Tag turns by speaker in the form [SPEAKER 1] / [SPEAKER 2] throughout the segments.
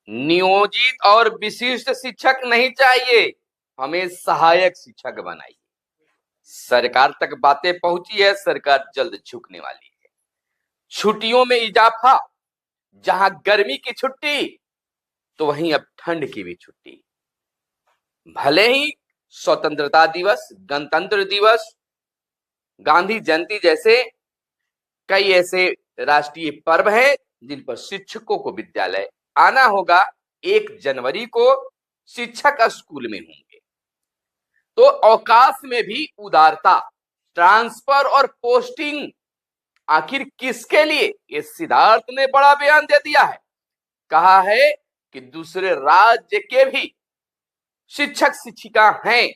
[SPEAKER 1] नियोजित और विशिष्ट शिक्षक नहीं चाहिए, हमें सहायक शिक्षक बनाइए। सरकार तक बातें पहुंची है, सरकार जल्द झुकने वाली है। छुट्टियों में इजाफा, जहां गर्मी की छुट्टी तो वहीं अब ठंड की भी छुट्टी। भले ही स्वतंत्रता दिवस, गणतंत्र दिवस, गांधी जयंती जैसे कई ऐसे राष्ट्रीय पर्व हैं जिन पर शिक्षकों को विद्यालय आना होगा। 1 जनवरी को शिक्षक स्कूल में होंगे। तो अवकाश में भी उदारता, ट्रांसफर और पोस्टिंग आखिर किसके लिए? ये सिद्धार्थ ने बड़ा बयान दे दिया है। कहा है कि दूसरे राज्य के भी शिक्षक शिक्षिका हैं,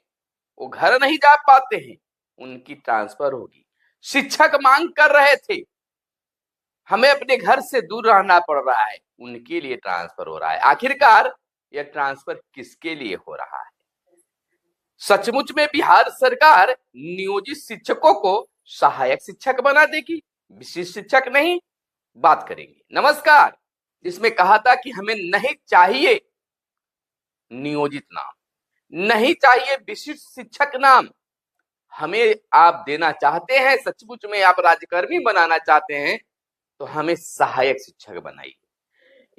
[SPEAKER 1] वो घर नहीं जा पाते हैं, उनकी ट्रांसफर होगी। शिक्षक मांग कर रहे थे, हमें अपने घर से दूर रहना पड़ रहा है, उनके लिए ट्रांसफर हो रहा है। आखिरकार यह ट्रांसफर किसके लिए हो रहा है? सचमुच में बिहार सरकार नियोजित शिक्षकों को सहायक शिक्षक बना देगी, विशिष्ट शिक्षक नहीं? बात करेंगे। नमस्कार। इसमें कहा था कि हमें नहीं चाहिए नियोजित नाम, नहीं चाहिए विशिष्ट शिक्षक नाम, हमें आप देना चाहते हैं, सचमुच में आप राज्यकर्मी बनाना चाहते हैं तो हमें सहायक शिक्षक बनाइए।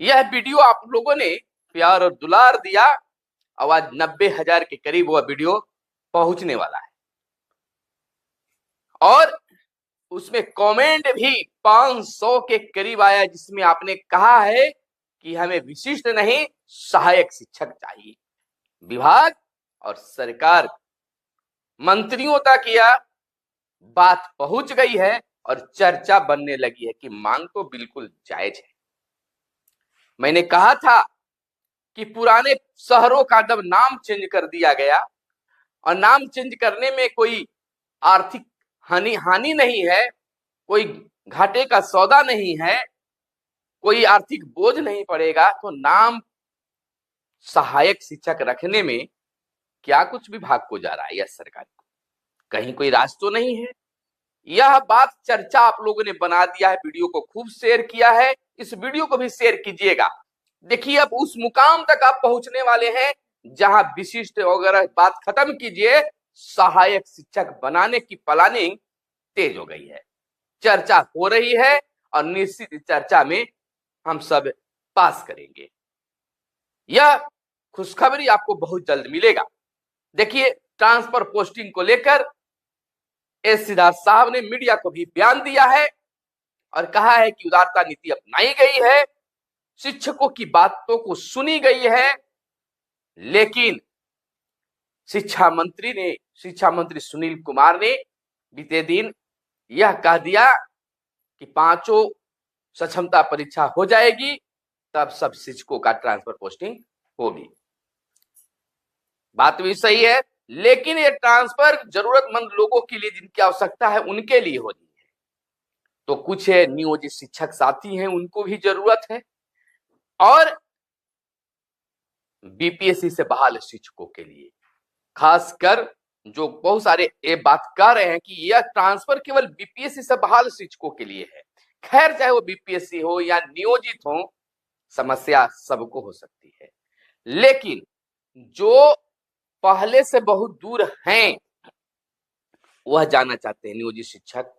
[SPEAKER 1] यह वीडियो आप लोगों ने प्यार और दुलार दिया, और आज 90,000 के करीब वह वीडियो पहुंचने वाला है, और उसमें कमेंट भी 500 के करीब आया, जिसमें आपने कहा है कि हमें विशिष्ट नहीं सहायक शिक्षक चाहिए। विभाग और सरकार मंत्रियों तक यह बात पहुंच गई है और चर्चा बनने लगी है कि मांग तो बिल्कुल जायज है। मैंने कहा था कि पुराने शहरों का जब नाम चेंज कर दिया गया, और नाम चेंज करने में कोई आर्थिक हानि नहीं है, कोई घाटे का सौदा नहीं है, कोई आर्थिक बोझ नहीं पड़ेगा, तो नाम सहायक शिक्षक रखने में क्या कुछ विभाग को जा रहा है या सरकार को? कहीं कोई राज तो नहीं है। यह बात चर्चा आप लोगों ने बना दिया है, वीडियो को खूब शेयर किया है, इस वीडियो को भी शेयर कीजिएगा। देखिए अब उस मुकाम तक आप पहुंचने वाले हैं जहां विशिष्ट वगैरह बात खत्म कीजिए, सहायक शिक्षक बनाने की प्लानिंग तेज हो गई है, चर्चा हो रही है, और निश्चित चर्चा में हम सब पास करेंगे। यह खुशखबरी आपको बहुत जल्द मिलेगा। देखिए ट्रांसफर पोस्टिंग को लेकर एस सिद्धार्थ साहब ने मीडिया को भी बयान दिया है और कहा है कि उदारता नीति अपनाई गई है, शिक्षकों की बातों को सुनी गई है, लेकिन शिक्षा मंत्री सुनील कुमार ने बीते दिन यह कह दिया कि 5 सक्षमता परीक्षा हो जाएगी, तब सब शिक्षकों का ट्रांसफर पोस्टिंग होगी। बात भी सही है, लेकिन ये ट्रांसफर जरूरतमंद लोगों के लिए, जिनकी आवश्यकता है उनके लिए हो रही है। तो कुछ नियोजित शिक्षक साथी हैं, उनको भी जरूरत है, और बीपीएससी से बहाल शिक्षकों के लिए, खासकर जो बहुत सारे ये बात कह रहे हैं कि यह ट्रांसफर केवल बीपीएससी से बहाल शिक्षकों के लिए है। खैर, चाहे वो बीपीएससी हो या नियोजित हो, समस्या सबको हो सकती है, लेकिन जो पहले से बहुत दूर हैं वह जाना चाहते हैं नियोजित शिक्षक,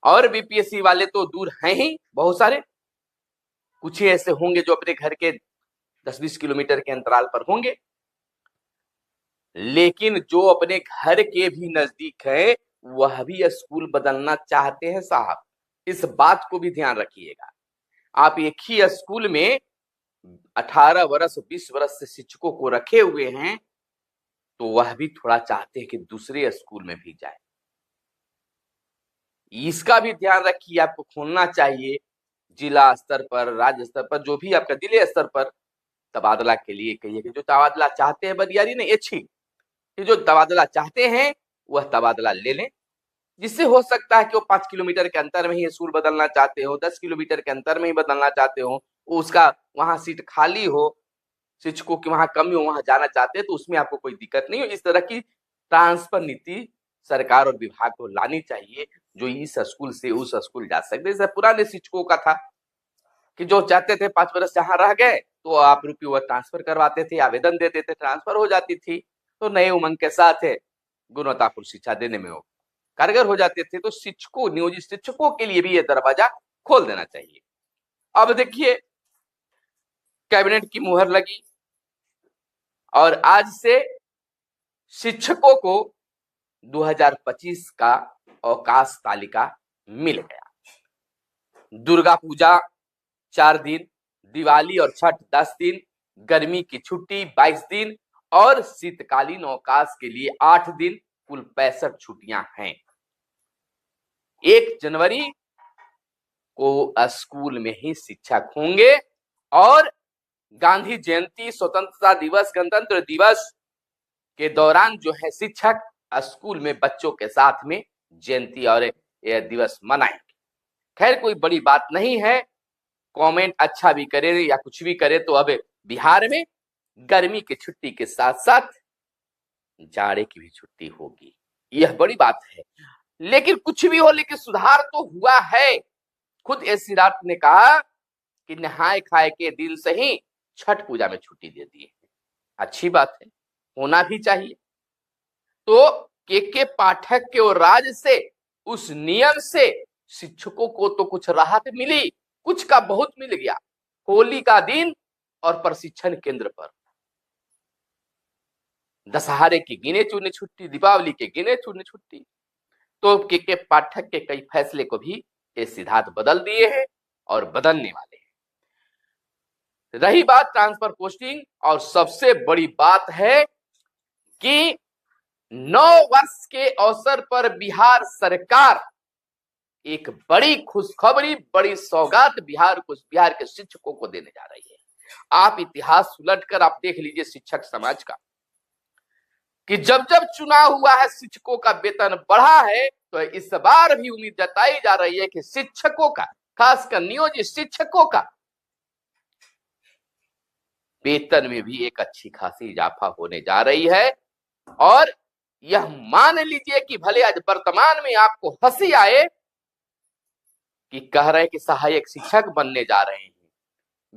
[SPEAKER 1] और बीपीएससी वाले तो दूर हैं ही बहुत सारे, कुछ ही ऐसे होंगे जो अपने घर के 10-20 किलोमीटर के अंतराल पर होंगे, लेकिन जो अपने घर के भी नजदीक है वह भी स्कूल बदलना चाहते हैं। साहब, इस बात को भी ध्यान रखिएगा। आप एक ही स्कूल में 18 वर्ष 20 वर्ष से शिक्षकों को रखे हुए हैं, तो वह भी थोड़ा चाहते हैं कि दूसरे स्कूल में भी जाए। इसका भी ध्यान रखिए, आपको खोलना चाहिए जिला स्तर पर, राज्य स्तर पर, जो भी आपका जिले स्तर पर तबादला के लिए कहिए कि जो तबादला चाहते हैं बरियारी नहीं, अच्छी कि जो तबादला चाहते हैं वह तबादला ले लें, जिससे हो सकता है कि वो 5 किलोमीटर के अंतर में ही स्कूल बदलना चाहते हो, 10 किलोमीटर के अंतर में ही बदलना चाहते हो, उसका वहां सीट खाली हो, शिक्षकों की वहां कमी हो, वहां जाना चाहते हैं, तो उसमें आपको कोई दिक्कत नहीं हो। इस तरह की ट्रांसफर नीति सरकार और विभाग को लानी चाहिए, जो इस स्कूल से उस स्कूल जा सकते। जैसे पुराने शिक्षकों का था कि जो चाहते थे 5 वर्ष जहां रह गए तो आप रुपये ट्रांसफर करवाते थे, आवेदन देते थे, ट्रांसफर हो जाती थी, तो नए उमंग के साथ गुणवत्तापूर्ण शिक्षा देने में वो कारगर हो जाते थे। तो शिक्षकों, नियोजित शिक्षकों के लिए भी ये दरवाजा खोल देना चाहिए। अब देखिए, कैबिनेट की मुहर लगी और आज से शिक्षकों को 2025 का अवकाश तालिका मिल गया। दुर्गा पूजा 4 दिन, दिवाली और छठ 10 दिन, गर्मी की छुट्टी 22 दिन और शीतकालीन अवकाश के लिए 8 दिन, कुल 65 छुट्टियां हैं। 1 जनवरी को स्कूल में ही शिक्षक होंगे और गांधी जयंती, स्वतंत्रता दिवस, गणतंत्र दिवस के दौरान जो है शिक्षक स्कूल में बच्चों के साथ में जयंती और यह दिवस मनाएंगे। खैर, कोई बड़ी बात नहीं है, कमेंट अच्छा भी करे या कुछ भी करे, तो अब बिहार में गर्मी की छुट्टी के साथ साथ जाड़े की भी छुट्टी होगी, यह बड़ी बात है। लेकिन कुछ भी हो, लेकिन सुधार तो हुआ है। खुद एस.सी. रावत ने कहा कि नहाए खाए के दिन से ही छठ पूजा में छुट्टी दे दी है। अच्छी बात है, होना भी चाहिए। तो के पाठक के और राज्य से उस नियम से शिक्षकों को तो कुछ राहत मिली, कुछ का बहुत मिल गया। होली का दिन और प्रशिक्षण केंद्र पर, दशहरे की गिने चुने छुट्टी, दीपावली के गिने चुने छुट्टी। तो के पाठक के कई फैसले को भी ये सिद्धांत बदल दिए हैं और बदलने वाले हैं। रही बात ट्रांसफर पोस्टिंग, और सबसे बड़ी बात है कि 9 वर्ष के अवसर पर बिहार सरकार एक बड़ी खुशखबरी, बड़ी सौगात बिहार के शिक्षकों को देने जा रही है। आप इतिहास उलटकर आप देख लीजिए शिक्षक समाज का, कि जब जब चुनाव हुआ है शिक्षकों का वेतन बढ़ा है, तो इस बार भी उम्मीद जताई जा रही है कि शिक्षकों का, खासकर नियोजित शिक्षकों का वेतन में भी एक अच्छी खासी इजाफा होने जा रही है। और यह मान लीजिए कि भले आज वर्तमान में आपको हंसी आए कि कह रहे हैं कि सहायक शिक्षक बनने जा रहे हैं,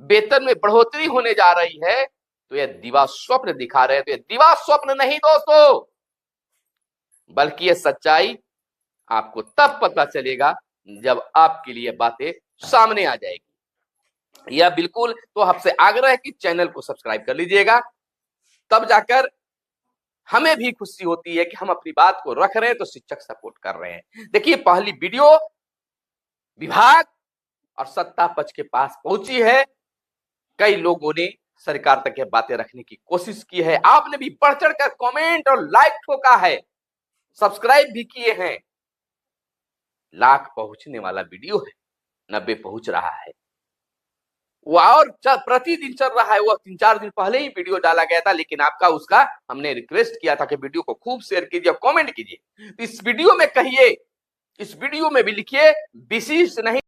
[SPEAKER 1] वेतन में बढ़ोतरी होने जा रही है, तो यह दिवा स्वप्न दिखा रहे हैं। तो यह दिवा स्वप्न नहीं दोस्तों, बल्कि यह सच्चाई आपको तब पता चलेगा जब आपके लिए बातें सामने आ जाएगी। यह बिल्कुल तो आपसे आग्रह है कि चैनल को सब्सक्राइब कर लीजिएगा, तब जाकर हमें भी खुशी होती है कि हम अपनी बात को रख रहे हैं तो शिक्षक सपोर्ट कर रहे हैं। देखिए, पहली वीडियो विभाग और सत्ता पक्ष के पास पहुंची है, कई लोगों ने सरकार तक ये बातें रखने की कोशिश की है, आपने भी बढ़ चढ़कर कमेंट और लाइक ठोका है, सब्सक्राइब भी किए हैं। लाख पहुंचने वाला वीडियो है, 90 पहुंच रहा है, वो और प्रतिदिन चल रहा है। वो 3-4 दिन पहले ही वीडियो डाला गया था, लेकिन आपका उसका हमने रिक्वेस्ट किया था कि वीडियो को खूब शेयर कीजिए, कमेंट कीजिए। इस वीडियो में कहिए, इस वीडियो में भी लिखिए, विशिष्ट नहीं